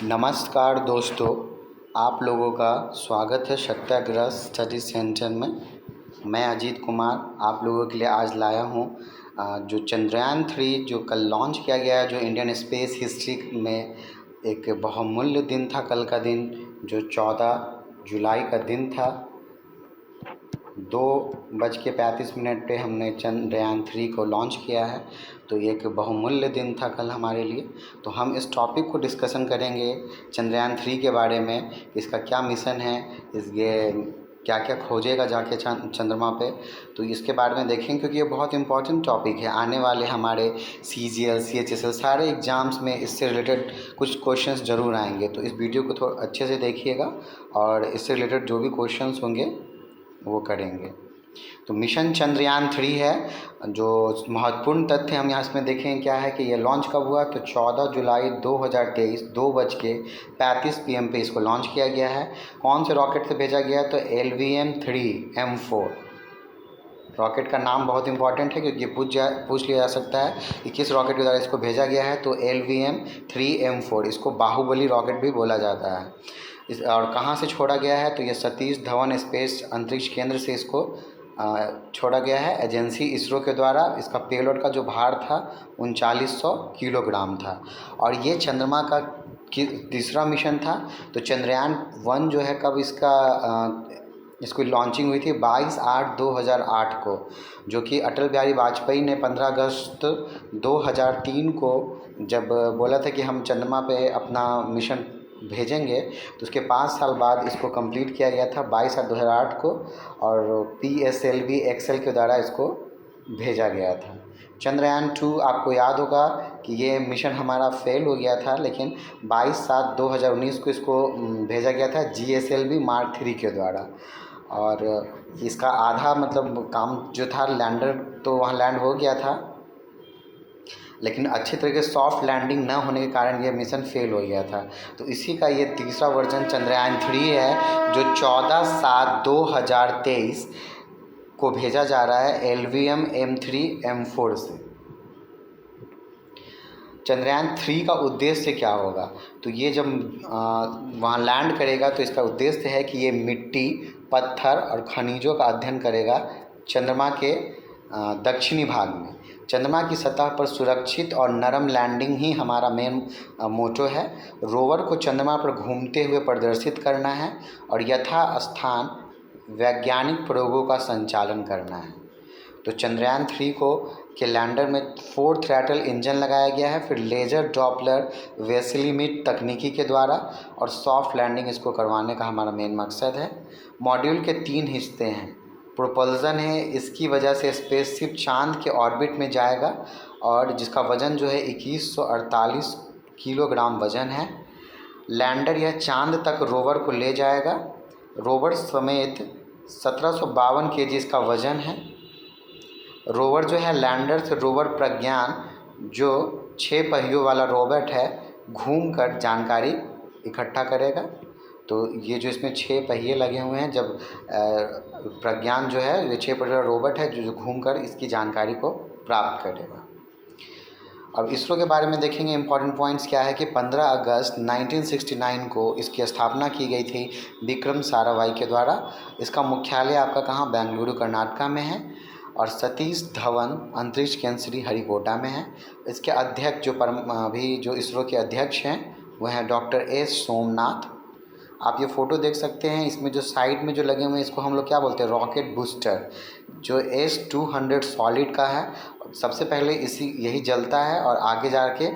नमस्कार दोस्तों, आप लोगों का स्वागत है सत्याग्रह स्टडी सेंटर में। मैं अजीत कुमार आप लोगों के लिए आज लाया हूँ जो चंद्रयान 3 जो कल लॉन्च किया गया है, जो इंडियन स्पेस हिस्ट्री में एक बहुमूल्य दिन था। कल का दिन जो 14 जुलाई का दिन था, 2:35 पे हमने चंद्रयान 3 को लॉन्च किया है। तो ये एक बहुमूल्य दिन था कल हमारे लिए। तो हम इस टॉपिक को डिस्कशन करेंगे चंद्रयान 3 के बारे में, इसका क्या मिशन है, ये क्या क्या खोजेगा जाके चंद्रमा पे। तो इसके बारे में देखेंगे क्योंकि ये बहुत इंपॉर्टेंट टॉपिक है। आने वाले हमारे CGL CHSL सारे एग्ज़ाम्स में इससे रिलेटेड कुछ क्वेश्चंस ज़रूर आएंगे। तो इस वीडियो को थोड़ा अच्छे से देखिएगा और इससे रिलेटेड जो भी क्वेश्चंस होंगे वो करेंगे। तो मिशन चंद्रयान 3 है। जो महत्वपूर्ण तथ्य हम यहाँ इसमें देखें क्या है कि ये लॉन्च कब हुआ, तो 14 जुलाई 2023 2:35 PM पे इसको लॉन्च किया गया है। कौन से रॉकेट से भेजा गया है, तो LVM-3M4 रॉकेट का नाम बहुत इंपॉर्टेंट है क्योंकि पूछ लिया जा सकता है कि किस रॉकेट के द्वारा इसको भेजा गया है। तो LVM-3M4, इसको बाहुबली रॉकेट भी बोला जाता है। और कहाँ से छोड़ा गया है, तो ये सतीश धवन स्पेस अंतरिक्ष केंद्र से इसको छोड़ा गया है एजेंसी इसरो के द्वारा। इसका पेलोड का जो भार था 3900 किलोग्राम था और ये चंद्रमा का तीसरा मिशन था। तो चंद्रयान 1 जो है कब इसको लॉन्चिंग हुई थी 22/8/2008 को, जो कि अटल बिहारी वाजपेयी ने 15 अगस्त 2003 को जब बोला था कि हम चंद्रमा पे अपना मिशन भेजेंगे, तो उसके 5 साल बाद इसको कंप्लीट किया गया था 22/8/2008 को और PSLV XL के द्वारा इसको भेजा गया था। चंद्रयान 2 आपको याद होगा कि ये मिशन हमारा फेल हो गया था, लेकिन 22/7/2019 को इसको भेजा गया था GSLV Mark 3 के द्वारा। और इसका आधा काम जो था लैंडर तो वहाँ लैंड हो गया था, लेकिन अच्छी तरीके से सॉफ्ट लैंडिंग न होने के कारण ये मिशन फेल हो गया था। तो इसी का ये तीसरा वर्जन चंद्रयान 3 है जो 14/7/2023 को भेजा जा रहा है LVM-M3M4 से। चंद्रयान 3 का उद्देश्य क्या होगा, तो ये जब वहाँ लैंड करेगा तो इसका उद्देश्य है कि ये मिट्टी, पत्थर और खनिजों का अध्ययन करेगा चंद्रमा के दक्षिणी भाग में। चंद्रमा की सतह पर सुरक्षित और नरम लैंडिंग ही हमारा मेन मोटो है। रोवर को चंद्रमा पर घूमते हुए प्रदर्शित करना है और यथास्थान वैज्ञानिक प्रयोगों का संचालन करना है। तो चंद्रयान 3 के लैंडर में 4 थ्रैटल इंजन लगाया गया है, फिर लेज़र डॉपलर वेसिलीमीट तकनीकी के द्वारा, और सॉफ्ट लैंडिंग इसको करवाने का हमारा मेन मकसद है। मॉड्यूल के 3 हिस्से हैं। प्रोपल्सन है, इसकी वजह से स्पेसशिप चांद के ऑर्बिट में जाएगा और जिसका वज़न जो है 2148 किलोग्राम वज़न है। लैंडर यह चांद तक रोवर को ले जाएगा। रोवर समेत 1752 kg इसका वज़न है। रोवर जो है लैंडर से रोवर प्रज्ञान जो 6 पहियों वाला रोबोट है घूमकर जानकारी इकट्ठा करेगा। तो ये जो इसमें 6 पहिए लगे हुए हैं, जब प्रज्ञान जो है ये 6 पहिया रोबोट है जो घूमकर इसकी जानकारी को प्राप्त करेगा। अब इसरो के बारे में देखेंगे इंपॉर्टेंट पॉइंट्स क्या है कि 15 अगस्त 1969 को इसकी स्थापना की गई थी विक्रम साराभाई के द्वारा। इसका मुख्यालय आपका कहाँ, बेंगलुरु कर्नाटका में है और सतीश धवन अंतरिक्ष केंद्र श्रीहरिकोटा में है। इसके अध्यक्ष जो इसरो के अध्यक्ष हैं वह हैं डॉक्टर S सोमनाथ। आप ये फ़ोटो देख सकते हैं, इसमें जो साइड में जो लगे हुए हैं इसको हम लोग क्या बोलते हैं, रॉकेट बूस्टर, जो S200 सॉलिड का है। सबसे पहले यही जलता है और आगे जाके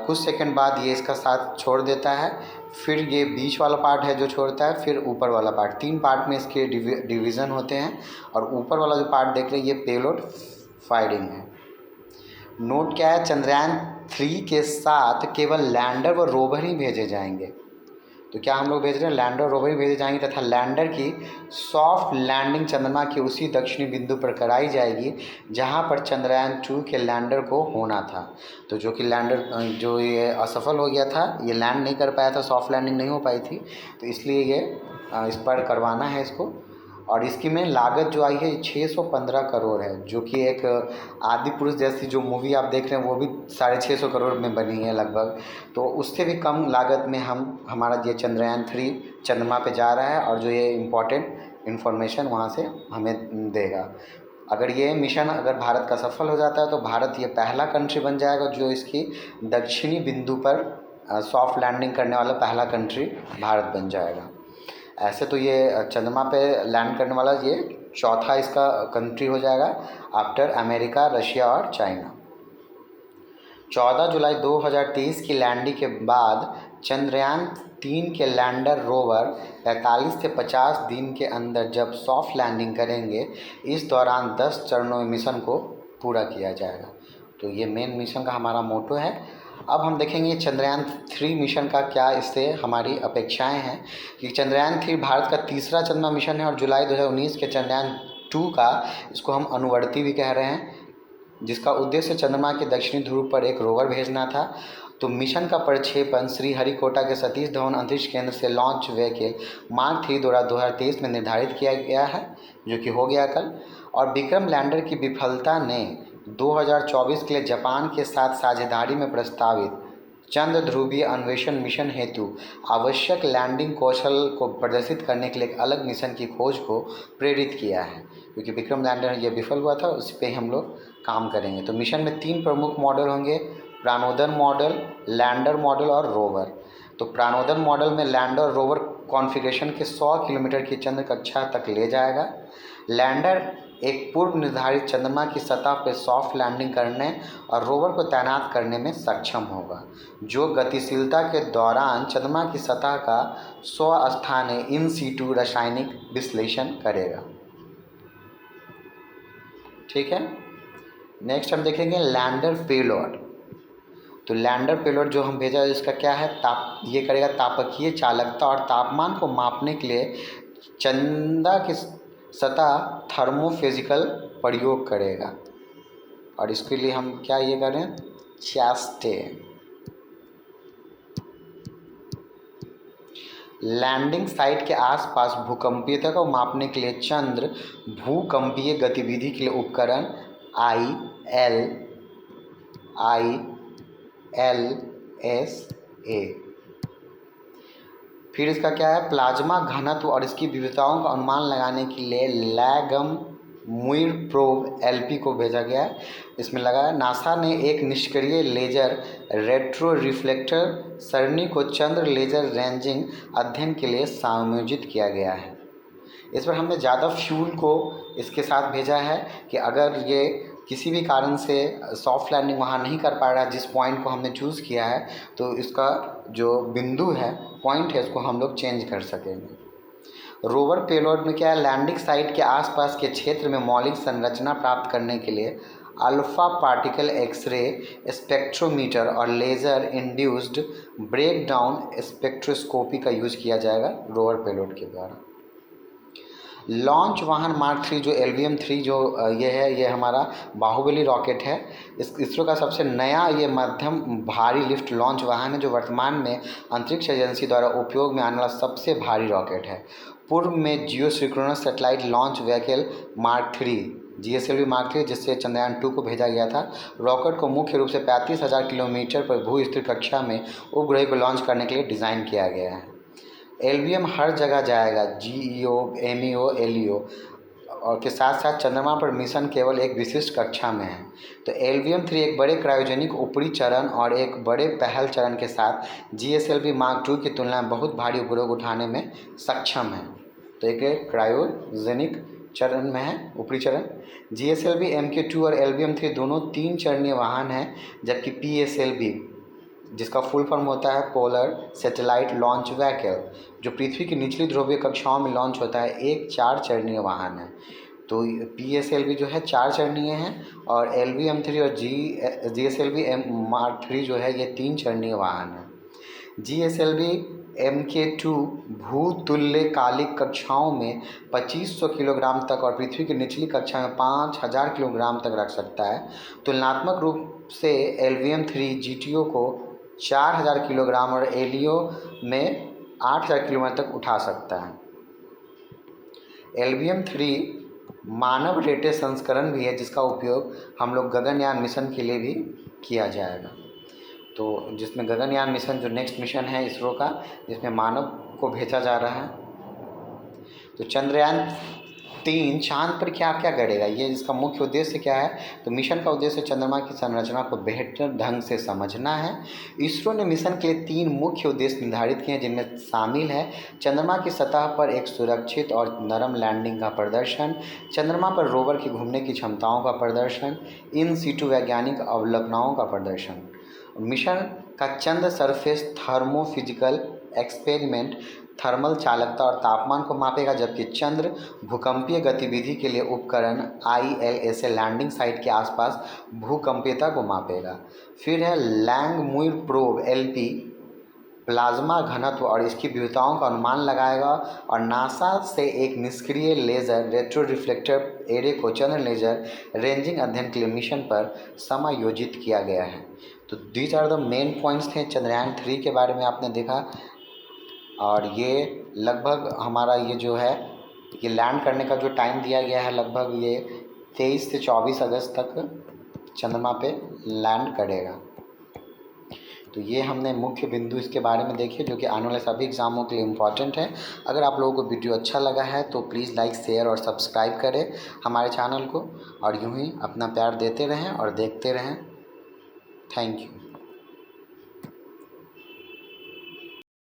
कुछ सेकंड बाद ये इसका साथ छोड़ देता है। फिर ये बीच वाला पार्ट है जो छोड़ता है, फिर ऊपर वाला पार्ट। 3 पार्ट में इसके डिवीज़न होते हैं और ऊपर वाला जो पार्ट देख रहे हैं ये पेलोड फायरिंग है। नोट क्या है, चंद्रयान 3 के साथ केवल लैंडर व रोवर ही भेजे जाएंगे। तो क्या हम लोग भेज रहे हैं, लैंडर रोवर ही भेजे जाएंगे तथा लैंडर की सॉफ्ट लैंडिंग चंद्रमा के उसी दक्षिणी बिंदु पर कराई जाएगी जहां पर चंद्रयान 2 के लैंडर को होना था। तो जो कि लैंडर जो ये असफल हो गया था, ये लैंड नहीं कर पाया था, सॉफ्ट लैंडिंग नहीं हो पाई थी, तो इसलिए ये इस पर करवाना है इसको। और इसकी में लागत जो आई है 615 करोड़ है, जो कि एक आदि पुरुष जैसी जो मूवी आप देख रहे हैं वो भी 650 करोड़ में बनी है लगभग। तो उससे भी कम लागत में हमारा ये चंद्रयान-3 चंद्रमा पे जा रहा है और जो ये इम्पोर्टेंट इन्फॉर्मेशन वहाँ से हमें देगा। अगर ये मिशन अगर भारत का सफल हो जाता है तो भारत ये पहला कंट्री बन जाएगा जो इसकी दक्षिणी बिंदु पर सॉफ्ट लैंडिंग करने वाला पहला कंट्री भारत बन जाएगा। ऐसे तो ये चंद्रमा पे लैंड करने वाला ये चौथा इसका कंट्री हो जाएगा आफ्टर अमेरिका, रशिया और चाइना। 14 जुलाई 2023 की लैंडिंग के बाद चंद्रयान-3 के लैंडर रोवर 45 से 50 दिन के अंदर जब सॉफ्ट लैंडिंग करेंगे, इस दौरान 10 चरणों में मिशन को पूरा किया जाएगा। तो ये मेन मिशन का हमारा मोटो है। अब हम देखेंगे चंद्रयान-3 मिशन का क्या इससे हमारी अपेक्षाएं हैं कि चंद्रयान-3 भारत का तीसरा चंद्रमा मिशन है और जुलाई 2019 के चंद्रयान-2 का इसको हम अनुवर्ती भी कह रहे हैं, जिसका उद्देश्य चंद्रमा के दक्षिणी ध्रुव पर एक रोवर भेजना था। तो मिशन का प्रक्षेपण श्रीहरिकोटा के सतीश धवन अंतरिक्ष केंद्र से लॉन्च व्हीकल मार्क 3 द्वारा 2023 में निर्धारित किया गया है, जो कि हो गया कल। और विक्रम लैंडर की विफलता ने 2024 के लिए जापान के साथ साझेदारी में प्रस्तावित चंद्र ध्रुवीय अन्वेषण मिशन हेतु आवश्यक लैंडिंग कौशल को प्रदर्शित करने के लिए एक अलग मिशन की खोज को प्रेरित किया है, क्योंकि विक्रम लैंडर ये विफल हुआ था, उस पर हम लोग काम करेंगे। तो मिशन में 3 प्रमुख मॉडल होंगे, प्राणोदन मॉडल, लैंडर मॉडल और रोवर। तो प्राणोदन मॉडल में लैंडर और रोवर कॉन्फ़िगरेशन के 100 किलोमीटर की चंद्र कक्षा तक ले जाएगा। लैंडर एक पूर्व निर्धारित चंद्रमा की सतह पर सॉफ्ट लैंडिंग करने और रोवर को तैनात करने में सक्षम होगा, जो गतिशीलता के दौरान चंद्रमा की सतह का स्वस्थानीय इन सीटू रासायनिक विश्लेषण करेगा। ठीक है। नेक्स्ट हम देखेंगे लैंडर पेलोड। तो लैंडर पेलोड जो हम भेजा है इसका क्या है, ये करेगा तापकीय चालकता और तापमान को मापने के लिए चंदा की सतह थर्मोफिजिकल प्रयोग करेगा। और इसके लिए हम क्या ये करें, चैस्टे लैंडिंग साइट के आसपास भूकंपीयता को मापने के लिए चंद्र भूकंपीय गतिविधि के लिए उपकरण ILSA। फिर इसका क्या है, प्लाज्मा घनत्व और इसकी विविधताओं का अनुमान लगाने के लिए लैगम मुइर प्रोब LP को भेजा गया है। इसमें लगा है नासा ने एक निष्क्रिय लेजर रेट्रो रिफ्लेक्टर सरणी को चंद्र लेजर रेंजिंग अध्ययन के लिए समायोजित किया गया है। इस पर हमने ज़्यादा फ्यूल को इसके साथ भेजा है कि अगर ये किसी भी कारण से सॉफ्ट लैंडिंग वहाँ नहीं कर पा रहा है, जिस पॉइंट को हमने चूज़ किया है, तो इसका जो बिंदु है, पॉइंट है, उसको हम लोग चेंज कर सकेंगे। रोवर पेलोड में क्या है, लैंडिंग साइट के आसपास के क्षेत्र में मौलिक संरचना प्राप्त करने के लिए अल्फा पार्टिकल एक्सरे स्पेक्ट्रोमीटर और लेज़र इंड्यूस्ड ब्रेकडाउन स्पेक्ट्रोस्कोपी का यूज़ किया जाएगा रोवर पेलोड के द्वारा। लॉन्च वाहन मार्क 3 जो LVM-3 जो ये है, ये हमारा बाहुबली रॉकेट है। इसरो का सबसे नया ये मध्यम भारी लिफ्ट लॉन्च वाहन है, जो वर्तमान में अंतरिक्ष एजेंसी द्वारा उपयोग में आने वाला सबसे भारी रॉकेट है। पूर्व में geosynchronous satellite launch vehicle mark 3 GSLV mark 3 जिससे चंद्रयान-2 को भेजा गया था, रॉकेट को मुख्य रूप से 35,000 किलोमीटर पर भू स्थिर कक्षा में उपग्रह को लॉन्च करने के लिए डिज़ाइन किया गया है। LVM हर जगह जाएगा, GEO, MEO, LEO और के साथ साथ चंद्रमा पर मिशन केवल एक विशिष्ट कक्षा में है। तो LVM-3 एक बड़े क्रायोजेनिक ऊपरी चरण और एक बड़े पहल चरण के साथ GSLV मार्क 2 की तुलना में बहुत भारी उपग्रह उठाने में सक्षम है। तो एक क्रायोजेनिक चरण में है, ऊपरी चरण। GSLV MK2 और LVM-3 दोनों 3 चरणीय वाहन हैं, जबकि PSLV जिसका फुल फॉर्म होता है पोलर सैटेलाइट लॉन्च व्हीकल, जो पृथ्वी की निचली ध्रुवीय कक्षाओं में लॉन्च होता है, एक 4 चरणीय वाहन है। तो PSLV जो है 4 चरणीय है और LVM-3 और GSLV मार्क 3 जो है ये 3 चरणीय वाहन है। GSLV MK2 भूतुल्यकालिक कक्षाओं में 2500 किलोग्राम तक और पृथ्वी की निचली कक्षा में 5000 किलोग्राम तक रख सकता है। तुलनात्मक रूप से LVM-3 GTO को 4000 किलोग्राम और LEO में 8000 किलोग्राम तक उठा सकता है। LBM-3 मानव रेटेड संस्करण भी है जिसका उपयोग हम लोग गगनयान मिशन के लिए भी किया जाएगा। तो जिसमें गगनयान मिशन जो नेक्स्ट मिशन है इसरो का, जिसमें मानव को भेजा जा रहा है। तो चंद्रयान-3 चाँद पर क्या क्या गड़ेगा, ये इसका मुख्य उद्देश्य क्या है। तो मिशन का उद्देश्य चंद्रमा की संरचना को बेहतर ढंग से समझना है। इसरो ने मिशन के लिए 3 मुख्य उद्देश्य निर्धारित किए हैं, जिनमें शामिल है चंद्रमा की सतह पर एक सुरक्षित और नरम लैंडिंग का प्रदर्शन, चंद्रमा पर रोवर की घूमने की क्षमताओं का प्रदर्शन, इन सीटू वैज्ञानिक अवलोकनाओं का प्रदर्शन। मिशन का चंद्र सरफेस थर्मोफिजिकल एक्सपेरिमेंट थर्मल चालकता और तापमान को मापेगा, जबकि चंद्र भूकंपीय गतिविधि के लिए उपकरण ILSA लैंडिंग साइट के आसपास भूकंपीयता को मापेगा। फिर है लैंगमुइर प्रोब LP प्लाज्मा घनत्व और इसकी विविधताओं का अनुमान लगाएगा, और नासा से एक निष्क्रिय लेज़र रेट्रो रिफ्लेक्टर एरे को चंद्र लेज़र रेंजिंग अध्ययन के लिए मिशन पर समायोजित किया गया है। तो these are the main points थे चंद्रयान-3 के बारे में आपने देखा। और ये लगभग हमारा ये जो है ये लैंड करने का जो टाइम दिया गया है, लगभग ये 23 से 24 अगस्त तक चंद्रमा पे लैंड करेगा। तो ये हमने मुख्य बिंदु इसके बारे में देखे जो कि आने वाले सभी एग्ज़ामों के लिए इम्पॉर्टेंट है। अगर आप लोगों को वीडियो अच्छा लगा है तो प्लीज़ लाइक, शेयर और सब्सक्राइब करें हमारे चैनल को, और यूँ ही अपना प्यार देते रहें और देखते रहें। Thank you.